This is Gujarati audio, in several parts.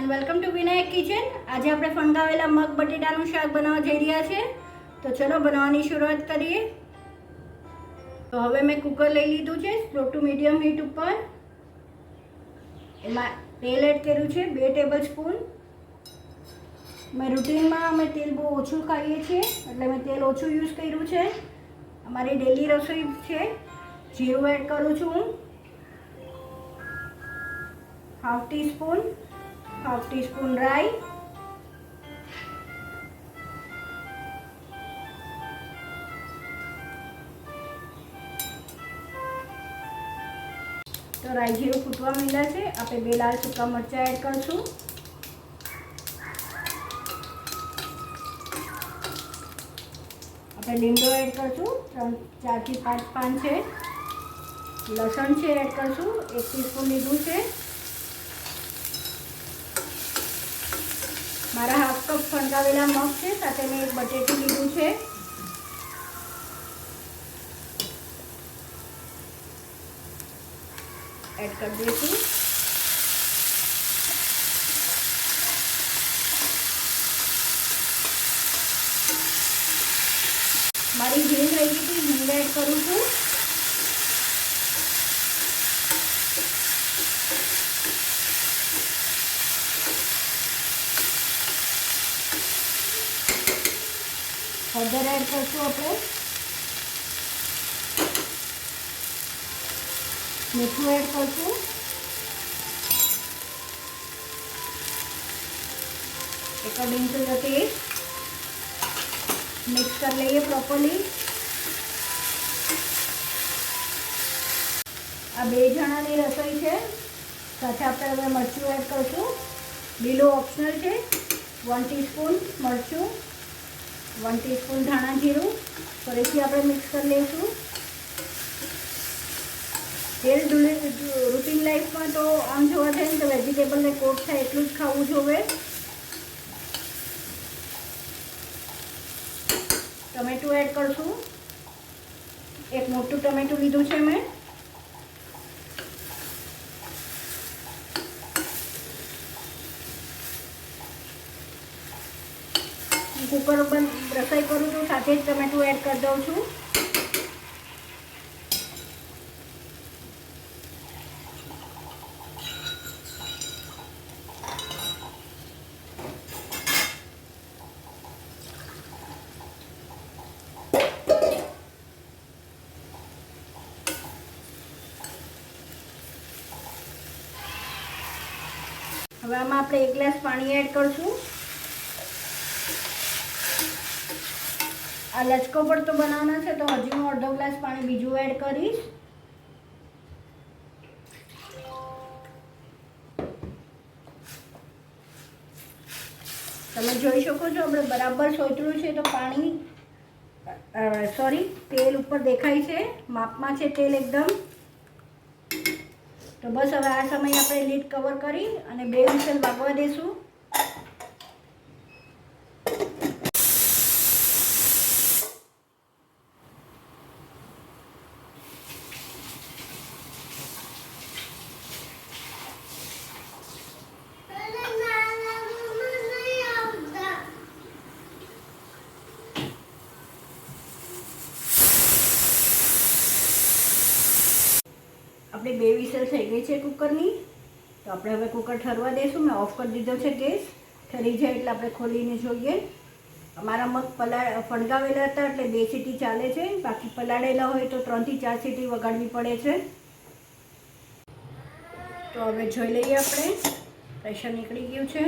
And welcome to Vinayak kitchen. આજે આપણે ફણગાવેલા મગ બટેટાનું શાક બનાવવા જઈ રહ્યા છે। તો ચલો બનાવવાની શરૂઆત કરીએ। તો હવે મેં કુકર લઈ લીધું છે સ્લો ટુ મીડિયમ હીટ ઉપર। એમાં તેલ એડ કર્યું છે 2 ટેબલ સ્પૂન। મેં રૂટીનમાં અમે તેલ બહુ ઓછું ખાઈએ છીએ એટલે મેં તેલ ઓછું યુઝ કર્યું છે। અમારી ડેલી રસોઈ છે। જીરું એડ કરું છું હું, हाफ टी स्पून राई, तो राई जीરું फूटवा માંડ્યા છે। આપણે 2 લાલ સૂકા મરચાં એડ કરશું। આપણે લીમડો એડ કરશું, 4 થી 5 પાન છે। લસણ છે એડ કરશું, 1 ટીસ્પૂન લીધું છે। મારા હાફ કપ ફણગાવેલા મગ છે, સાથે મેં એક બટેટું લીધું છે। એડ કરી દઈશું। મારી હિંગ રહી ગઈ હતી, હિંગ એડ કરું છું। हळदर एड करશું આપણે, મીઠું એડ કરશું, according to the taste. Mix कर લઈએ પ્રોપરલી। આ 2 જણાની રસોઈ છે, સાથે આપણે હવે મરચું એડ કરશું। લીલું ઓપ્શનલ છે। 1 ટીસ્પૂન મરચું, 1 टीस्पून धाणा जीરું, ફરીથી આપણે મિક્સ કરી લઈશું। તેલ રૂટીન લાઈફમાં તો આમ જોવા જઈએ તો વેજીટેબલને કોટ થાય એટલું જ ખાવું જોઈએ। ટમેટું એડ કરશું, એક મોટું ટમેટું લીધું છે મેં। કુકર ઉપર રસોઈ કરું છું, સાથે જ ટમેટું એડ કરી દઉં છું। હવે આમાં આપણે 1 ગ્લાસ પાણી એડ કરશું। આ લચકો પડતો બનાવવાનો છે તો હજી હું અડધો ગ્લાસ પાણી બીજું એડ કરીશ। તમે જોઈ શકો છો આપણે બરાબર સોતરું છે તો પાણી તેલ ઉપર દેખાય છે, માપમાં છે તેલ એકદમ। તો બસ હવે આ સમયે આપણે લીડ કવર કરી અને 2 વિસલ વાગવા દેશું। આપણે 2 વિસલ થઈ ગઈ છે કુકરની, તો આપણે હવે કુકર ઠરવા દઈશું। મેં ઓફ કરી દીધો છે ગેસ। ઠરી જાય એટલે આપણે ખોલીને જોઈએ। અમારા મગ ફણગાવેલા હતા એટલે 2 સીટી ચાલે છે, બાકી પલાળેલા હોય તો 3 થી 4 સીટી વગાડવી પડે છે। તો હવે જોઈ લઈએ આપણે, પ્રેશર નીકળી ગયું છે।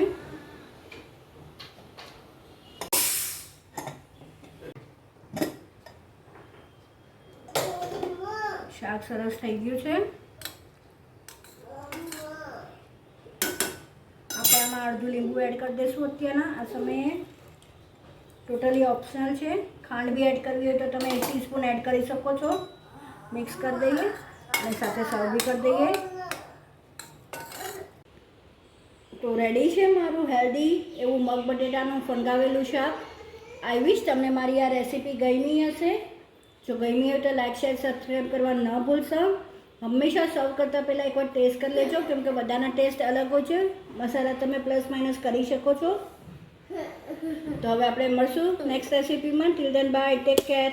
શાક સરસ થઈ ગયું છે। આપણે આમાં અડધું લીંબુ એડ કરી દઈશું અત્યારના આ સમયે। ટોટલી ઓપ્શનલ છે। ખાંડ બી એડ કરવી હોય તો તમે 1 ટીસ્પૂન એડ કરી શકો છો। મિક્સ કરી દઈએ અને સાથે સર્વ બી કરી દઈએ। તો રેડી છે મારું હેલ્ધી એવું મગ બટેટાનું ફણગાવેલું શાક। આઈ વિશ તમને મારી આ રેસીપી ગમી હશે। જો ગમી હોય તો લાઈક શેર સબસ્ક્રાઈબ કરવા ન ભૂલશો। હંમેશા સર્વ કરતાં પહેલાં એકવાર ટેસ્ટ કરી લેજો, કેમ કે બધાના ટેસ્ટ અલગ હોય છે. મસાલા તમે પ્લસ માઇનસ કરી શકો છો. તો હવે આપણે મળશું નેક્સ્ટ રેસીપીમાં. Till then bye, take care.